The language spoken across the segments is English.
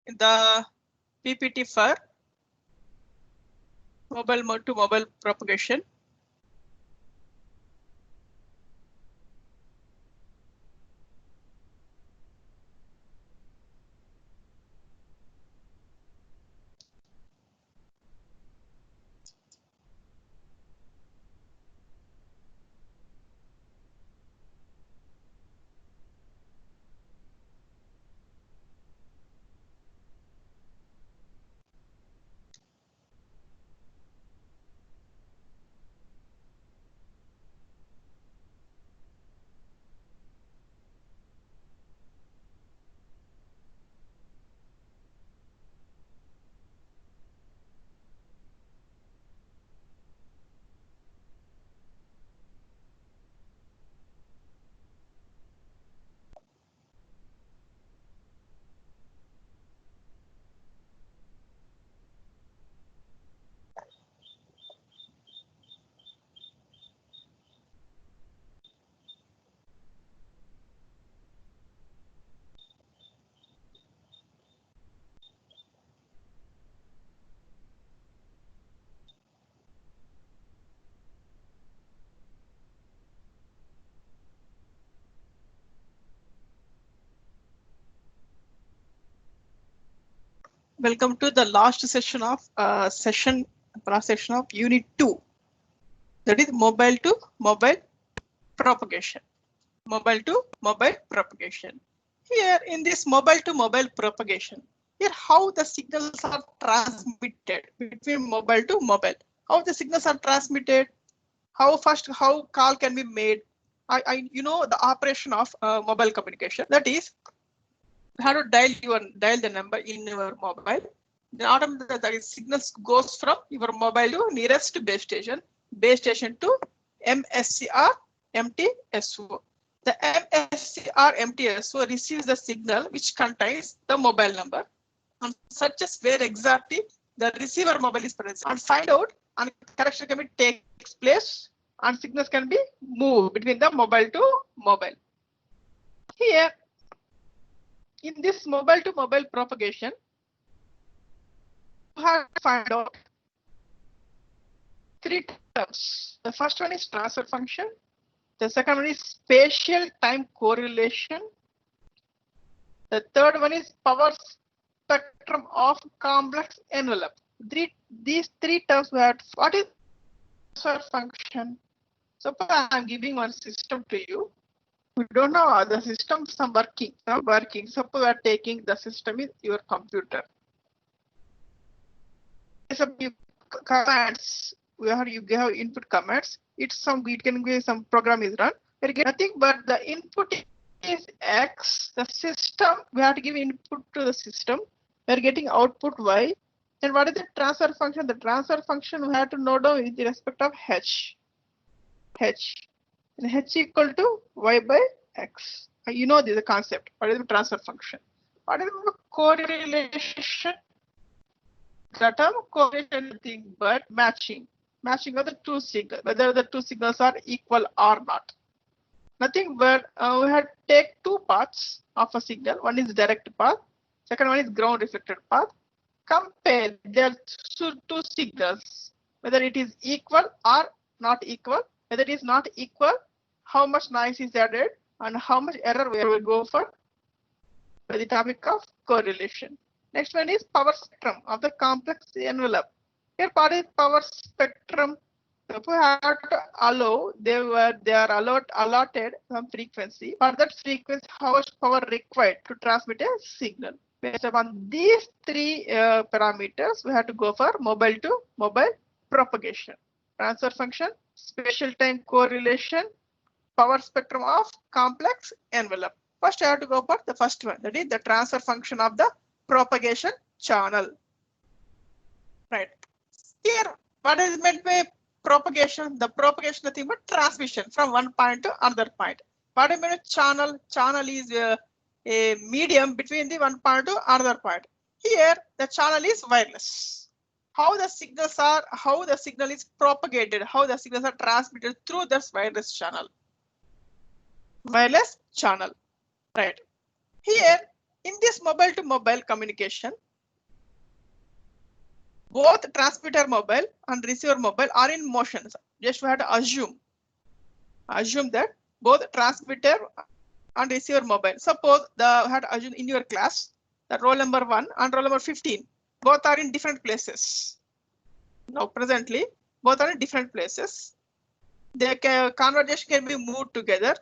the PPT for mobile mode to mobile propagation. Welcome to the last session of section of Unit 2. That is mobile to mobile propagation. Mobile to mobile propagation. Here in this mobile to mobile propagation, here how the signals are transmitted between mobile to mobile. How the signals are transmitted. How call can be made. You know the operation of mobile communication. That is, you have to dial the number in your mobile. The automatically that is signals goes from your mobile to nearest base station to MSCR MTSO. The MSCR MTSO receives the signal which contains the mobile number and searches where exactly the receiver mobile is present and find out, and correction can be takes place and signals can be moved between the mobile to mobile. Here in this mobile to mobile propagation, you have to find out three terms. The first one is transfer function. The second one is spatial time correlation. The third one is power spectrum of complex envelope. These three terms we have. What is transfer function? Suppose I am giving one system to you. We don't know how the systems are working. Suppose we are taking the system is your computer. Some commands where you have input commands. It can be some program is run. We get nothing but the input is X. The system we have to give input to the system. We are getting output Y. And what is the transfer function? The transfer function we have to know down with respect of H. And H equal to Y by X. You know this concept. What is the transfer function? What is the correlation? The term correlation is nothing but matching of the two signals, whether the two signals are equal or not. Nothing but we have take two paths of a signal. One is direct path, second one is ground reflected path. Compare their two signals, whether it is equal or not equal. Whether it is not equal, how much noise is added and how much error we will go for the topic of correlation. Next one is power spectrum of the complex envelope. Here part is power spectrum. So we have to allow they are allotted some frequency. For that frequency, how much power required to transmit a signal. Based upon these three parameters, we have to go for mobile to mobile propagation. Transfer function, spatial time correlation, power spectrum of complex envelope. First, I have to go for the first one, that is the transfer function of the propagation channel. Right. Here, what is meant by propagation? The propagation is nothing but transmission from one point to another point. What is meant by channel? Channel is a medium between the one point to another point. Here, the channel is wireless. How the signal is propagated, how the signals are transmitted through this wireless channel. Right. Here in this mobile to mobile communication. Both transmitter mobile and receiver mobile are in motion. Just we have to assume that both transmitter and receiver mobile. Suppose the had assume in your class the roll number 1 and roll number 15 both are in different places. Now presently both are in different places. The conversation can be moved together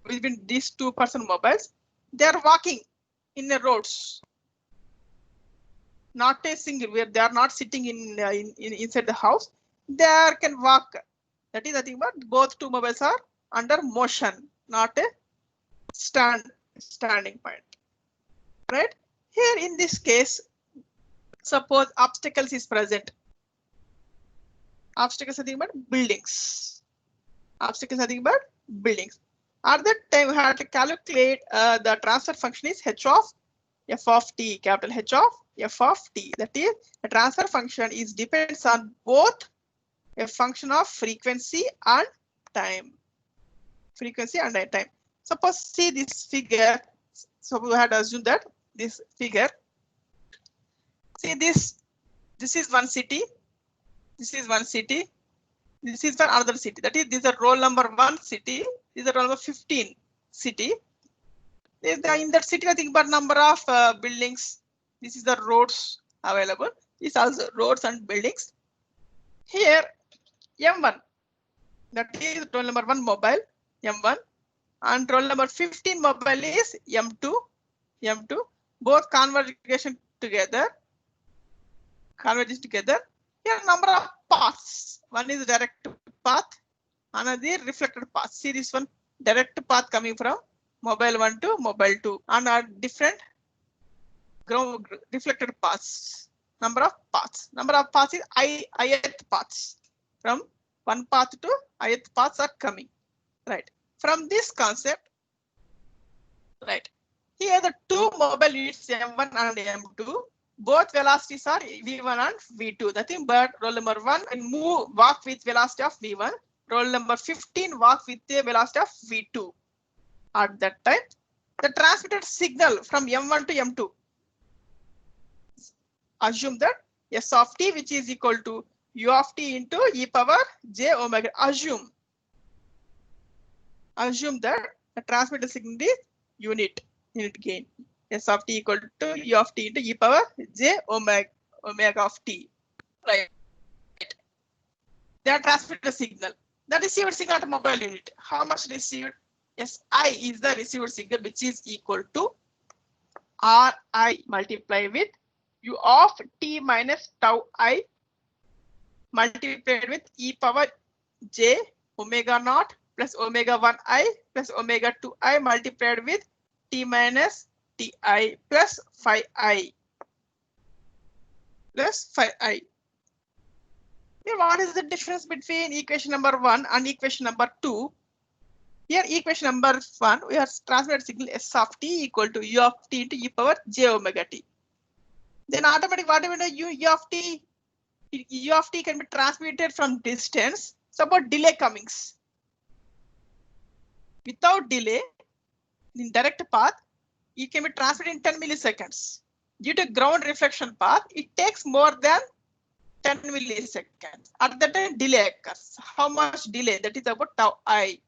between these 2 person mobiles. They are walking in the roads. Not a single where they are not sitting in inside the house. They can walk. That is nothing but both 2 mobiles are under motion, not a standing point. Right here in this case, suppose obstacles is present. Obstacles are nothing but buildings. Obstacles are nothing but buildings. At that time, we have to calculate the transfer function is h of f of t, capital H of f of t. That is, the transfer function is depends on both a function of frequency and time. Frequency and time. Suppose see this figure. So we had assumed that this figure. See this. This is one city. This is one city. This is another city. That is, this is a roll number 1 city. This is a roll number 15 city. In that city, I think about number of buildings. This is the roads available. These are also roads and buildings. Here, M1. That is roll number 1 mobile, M1. And roll number 15 mobile is M2. M2. Both convergation together. Here, number of paths. One is direct path, another reflected path. See this one, direct path coming from mobile 1 to mobile 2, and are different ground reflected paths. Number of paths. Number of paths is ith paths. From one path to ith paths are coming. Right. From this concept, right. Here the 2 mobile units M1 and M2. Both velocities are V1 and V2. Nothing but roll number 1 and walk with velocity of V1. Roll number 15 walk with the velocity of V2. At that time, the transmitted signal from M1 to M2. Assume that S of t, which is equal to U of t into e power j omega. Assume that the transmitted signal is unit gain. S of t equal to U of t into e power j omega of t. Right. They are transmitted signal. The received signal at mobile unit. How much received? Si is the received signal, which is equal to Ri multiplied with U of t minus tau I multiplied with e power j omega naught plus omega 1i plus omega 2i multiplied with t minus ti plus 5i plus 5i. Here, what is the difference between equation number 1 and equation number 2? Here, equation number 1, we have transmitted signal S of t equal to U of t into e power j omega t. Then automatically, whatever the U of t can be transmitted from distance. Suppose delay comings. Without delay, in direct path, it can be transmitted in 10 milliseconds. Due to ground reflection path, it takes more than 10 milliseconds. At that time, delay occurs. How much delay? That is about tau I.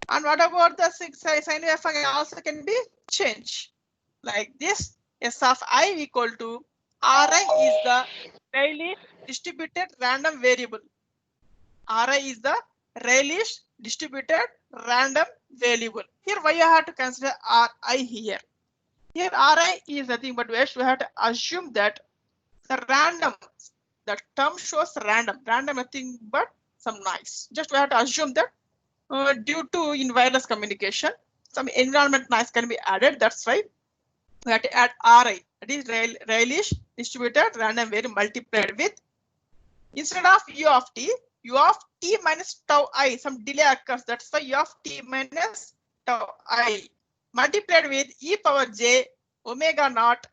And what about the sine wave function also can be changed. Like this, S of I equal to Ri is the Rayleigh distributed random variable. Ri is the Rayleigh distributed random variable. Here, why you have to consider Ri here? Here, Ri is nothing but we have to assume that the random, the term shows random nothing but some noise. Just we have to assume that due to in wireless communication, some environment noise can be added. That's why we have to add Ri. That is Rayleigh distributed random variable multiplied with, instead of U of t minus tau I, some delay occurs. That's why U of t minus tau I multiplied with e power j omega naught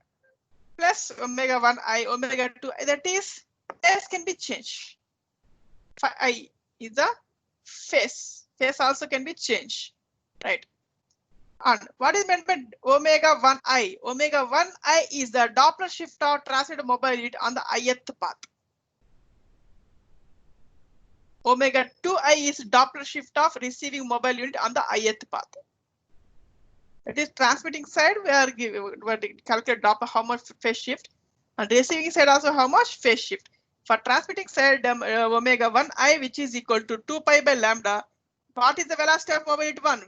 plus omega 1i omega 2i. That is, phase can be changed. I is the phase. Phase also can be changed. Right. And what is meant by omega 1i? Omega 1i is the Doppler shift of transmitted mobile unit on the ith path. Omega 2i is Doppler shift of receiving mobile unit on the ith path. That is transmitting side, we are calculate Doppler how much phase shift, and receiving side also how much phase shift. For transmitting side, omega 1i, which is equal to 2 pi by lambda. What is the velocity of mobile unit 1?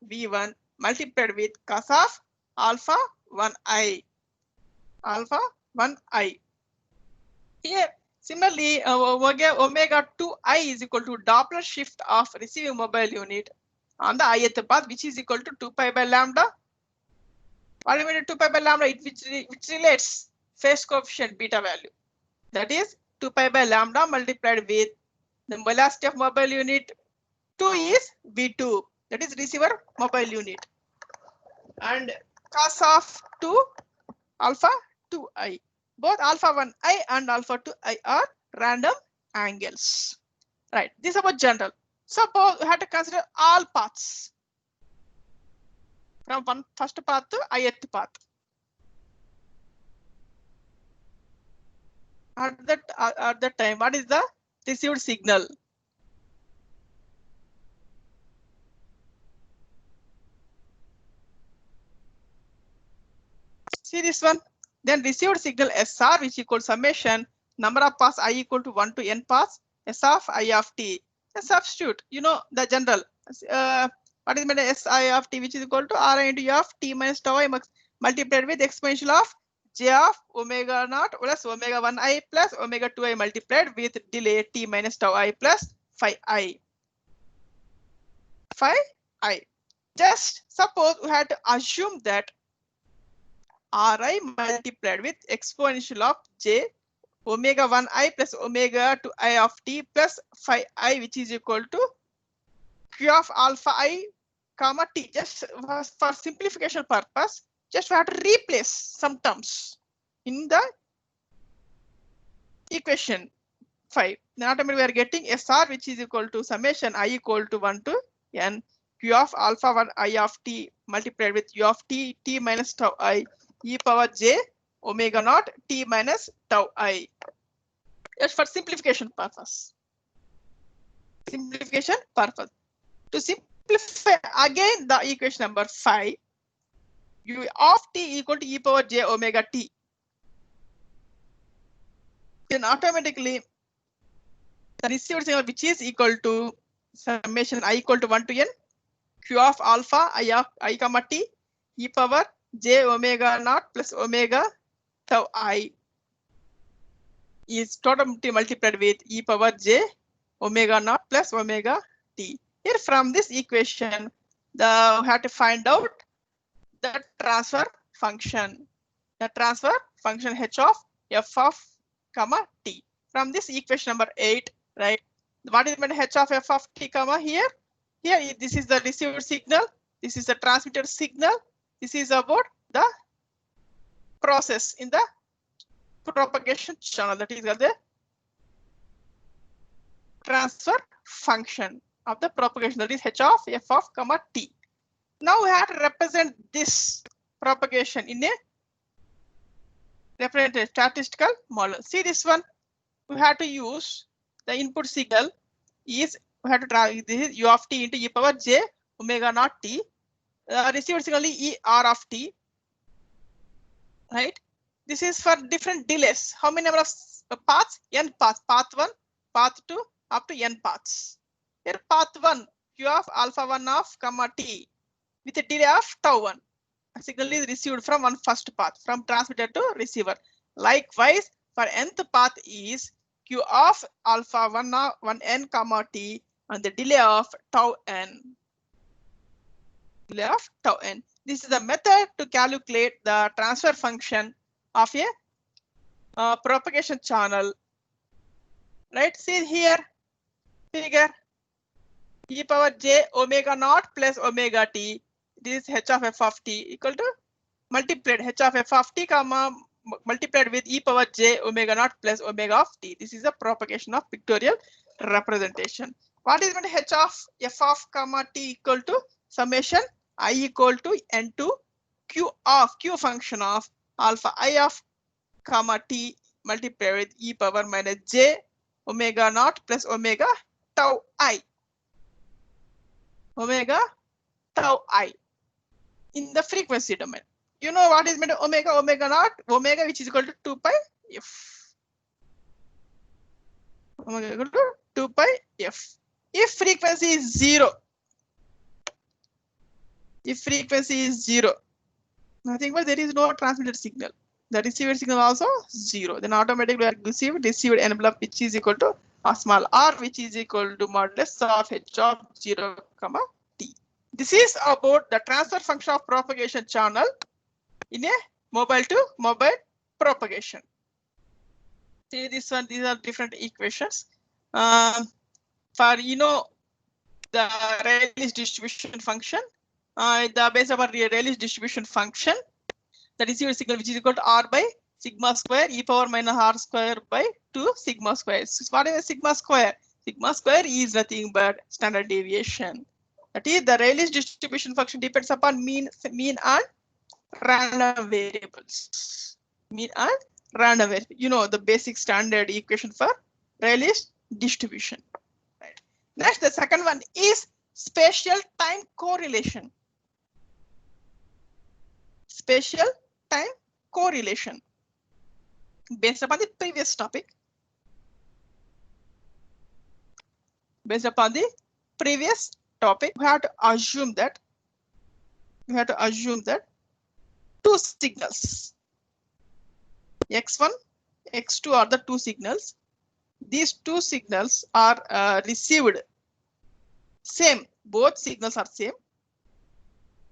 V1 multiplied with cos of alpha 1i. Alpha 1i. Here, similarly, omega 2i is equal to Doppler shift of receiving mobile unit on the ith path, which is equal to 2 pi by lambda. What do you mean 2 pi by lambda? Which relates phase coefficient beta value. That is 2 pi by lambda multiplied with the velocity of mobile unit 2 is V2. That is receiver mobile unit. And cos of 2 alpha 2i. Both alpha 1i and alpha 2i are random angles. Right. This is about general. Suppose we have to consider all paths from first path to ith path. At that time, what is the received signal? See this one. Then received signal SR, which equals summation number of paths I equal to 1 to n paths S of I of t. A substitute, you know the general. What is meant S I of t, which is equal to R into U of t minus tau I multiplied with exponential of j of omega naught plus omega 1i plus omega 2i multiplied with delay t minus tau I plus phi I. Phi I. Just suppose we had to assume that Ri multiplied with exponential of j omega 1i plus omega 2i of t plus phi I, which is equal to q of alpha I comma t. Just for simplification purpose, just we have to replace some terms in the equation 5. Then automatically we are getting SR, which is equal to summation I equal to 1 to n q of alpha 1 I of t multiplied with u of t minus tau I e power j omega naught t minus tau I. Just for simplification purpose. Simplification purpose. To simplify again the equation number 5, u of t equal to e power j omega t. Then automatically the received signal, which is equal to summation I equal to 1 to n q of alpha I of I comma t e power j omega naught plus omega tau I is totally multiplied with e power j omega naught plus omega t. Here from this equation, we have to find out the transfer function. The transfer function h of f of comma t. From this equation number 8, right? What is meant h of f of t comma here? Here this is the received signal. This is the transmitted signal. This is about the process in the propagation channel. That is the transfer function of the propagation. That is h of f of comma t. Now we have to represent this propagation in a representative statistical model. See this one. We have to use the input signal is we have to try this is u of t into e power j omega naught t. Received signal is e r of t. Right. This is for different delays. How many number of paths? N paths. Path 1, path 2, up to n paths. Here path 1 q of alpha 1 of comma t with a delay of tau 1. A signal is received from one first path from transmitter to receiver. Likewise, for nth path is q of alpha 1 n comma t and the delay of tau n. Delay of tau n. This is the method to calculate the transfer function of a propagation channel. Right? See here, figure e power j omega naught plus omega t. This is h of f of t equal to multiplied h of f of t comma multiplied with e power j omega naught plus omega of t. This is a propagation of pictorial representation. What is meant h of f of comma t equal to summation I equal to n2 q function of alpha I of comma t multiplied with e power minus j omega naught plus omega tau I. Omega tau I in the frequency domain. You know what is meant omega, omega naught, omega which is equal to 2 pi f. Omega equal to 2 pi f. If frequency is 0, nothing but there is no transmitted signal. The receiver signal also 0. Then automatically we are received envelope which is equal to a small r which is equal to modulus of h of 0 comma t. This is about the transfer function of propagation channel in a mobile to mobile propagation. See this one, these are different equations. For the Rayleigh's distribution function, the base of our Rayleigh's distribution function, the receiver signal which is equal to r by sigma square e power minus r square by 2 sigma square. So what is sigma square? Sigma square is nothing but standard deviation. That is, the Rayleigh's distribution function depends upon mean and random variables. Mean and random variables. You know the basic standard equation for Rayleigh's distribution. Right. Next, the second one is spatial time correlation. Spatial time correlation. Based upon the previous topic. We have to assume that two signals, x1, x2 are the two signals. These two signals are received same. Both signals are same,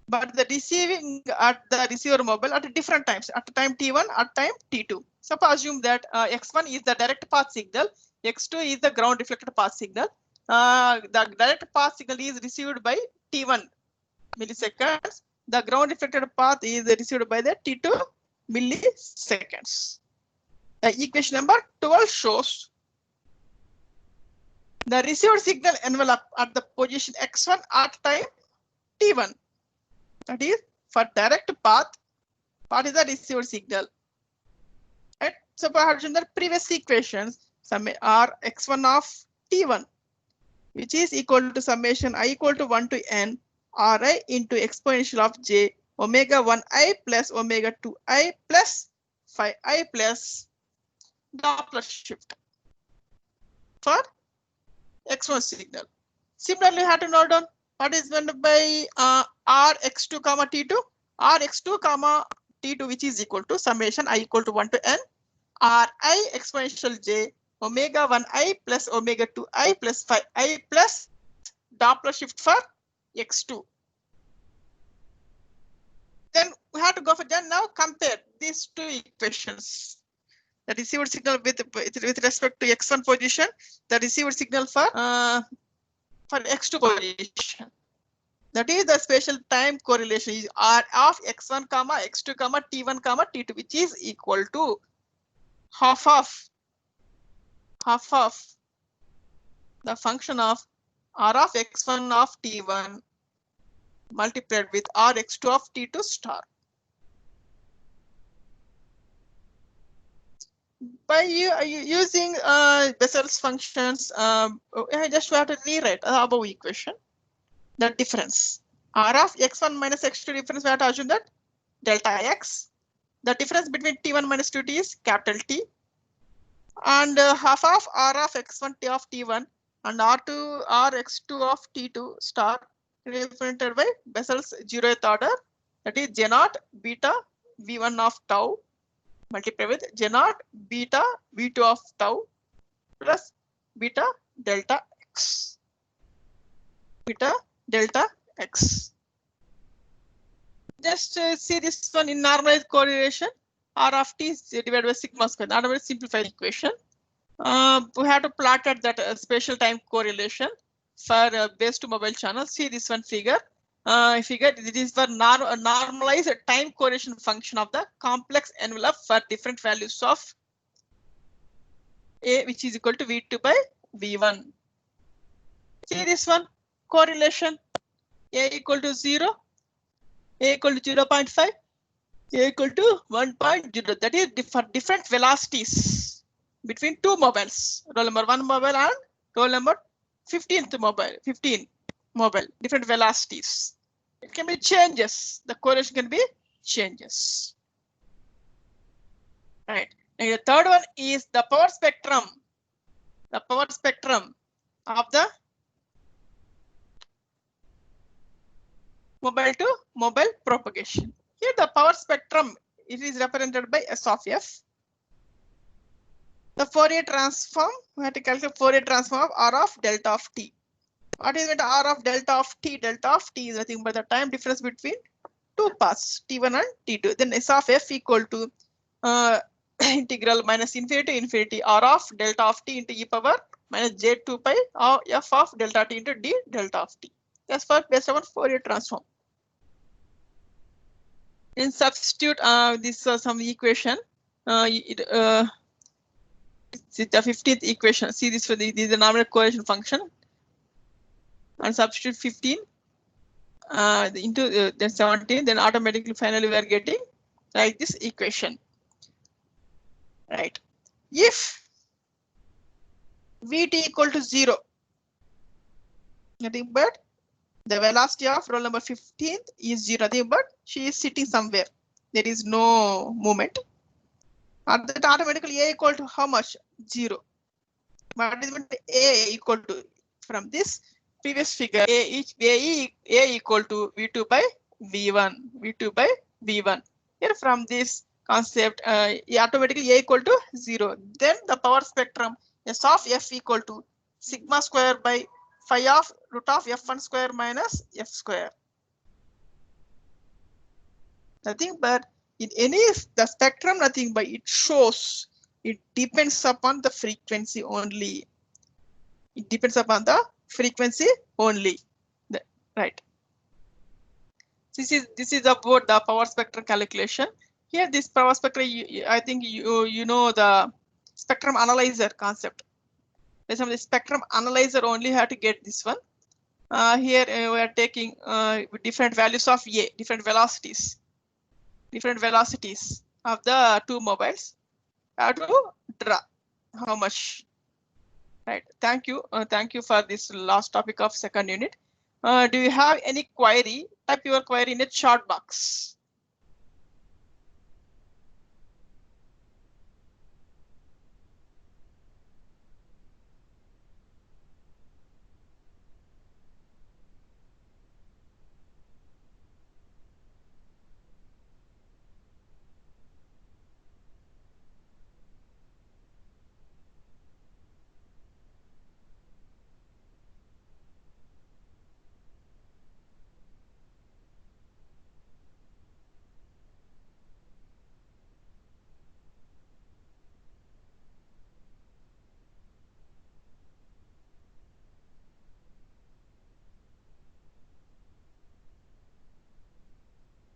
but the receiving at the receiver mobile at different times. At time t1, at time t2. Suppose assume that x1 is the direct path signal, x2 is the ground reflected path signal. The direct path signal is received by t1 milliseconds. The ground reflected path is received by the t2 milliseconds. Equation number 12 shows the received signal envelope at the position x1 at time t1. That is, for direct path, what is the received signal? Right? So perhaps in the previous equations, some r x1 of t1, which is equal to summation I equal to 1 to n ri into exponential of j omega 1i plus omega 2i plus 5i plus Doppler shift for x1 signal. Similarly, you have to note down what is meant by rx2 comma t2, rx2 comma t2, which is equal to summation I equal to 1 to n ri exponential j omega 1i plus omega 2i plus 5i plus Doppler shift for x2. Then we have to go for that. Now compare these two equations. The received signal with respect to x1 position, the received signal for x2 position. That is the spatial time correlation is r of x1 comma x2 comma t1 comma t2, which is equal to half of the function of r of x1 of t1 multiplied with r x2 of t2 star. By using Bessel's functions, I just have to rewrite the above equation. The difference r of x1 minus x2 difference, we have to assume that delta x. The difference between t1 minus 2t is capital T, and half of r of x1 t of t1 and r2 r x2 of t2 star represented by Bessel's zeroth order, that is j naught beta v1 of tau multiplied with j naught beta v2 of tau plus beta delta x. Beta delta x. Just see this one in normalized correlation. R of t is divided by sigma square. Not a very simplified equation. We have to plot at that spatial time correlation for base to mobile channel. See this one figure. It is for normalized time correlation function of the complex envelope for different values of a, which is equal to v2 by v1. See this one correlation a equal to 0, A equal to 0.5, A equal to 1.0. That is for different velocities between two mobiles, roll number 1 mobile and roll number 15th mobile, 15 mobile, different velocities. It can be changes. The correlation can be changes. Right. And the third one is the power spectrum. The power spectrum of the mobile to mobile propagation. Here the power spectrum, it is represented by S of F. The Fourier transform, we have to calculate Fourier transform of R of delta of t. What is it? R of delta of t? Delta of t is nothing but the time difference between two paths, t1 and t2. Then S of F equal to integral minus infinity to infinity R of delta of t into e power minus j2 pi or f of delta t into d delta of t. That's for based on Fourier transform. In substitute this some equation. See the 15th equation. See this for this is the nominal correlation function. And substitute 15 into then 17. Then automatically finally we are getting like this equation. Right. If Vt equal to 0, nothing but the velocity of roll number 15th is 0, nothing but she is sitting somewhere. There is no movement. At that automatically A equal to how much? 0. What is A equal to? From this previous figure, A equal to V2 by V1. V2 by V1. Here from this concept, automatically A equal to 0. Then the power spectrum S of F equal to sigma square by phi of root of F1 square minus F square. Nothing but in any the spectrum, nothing but it shows, it depends upon the frequency only. It depends upon the frequency only. Right. This is about the power spectrum calculation. Here this power spectrum, I think you know the spectrum analyzer concept. Based on the spectrum analyzer only have to get this one. Here we are taking different values of A, different velocities of the two mobiles. Have to draw how much. Right. Thank you for this last topic of second unit. Do you have any query? Type your query in the chat box.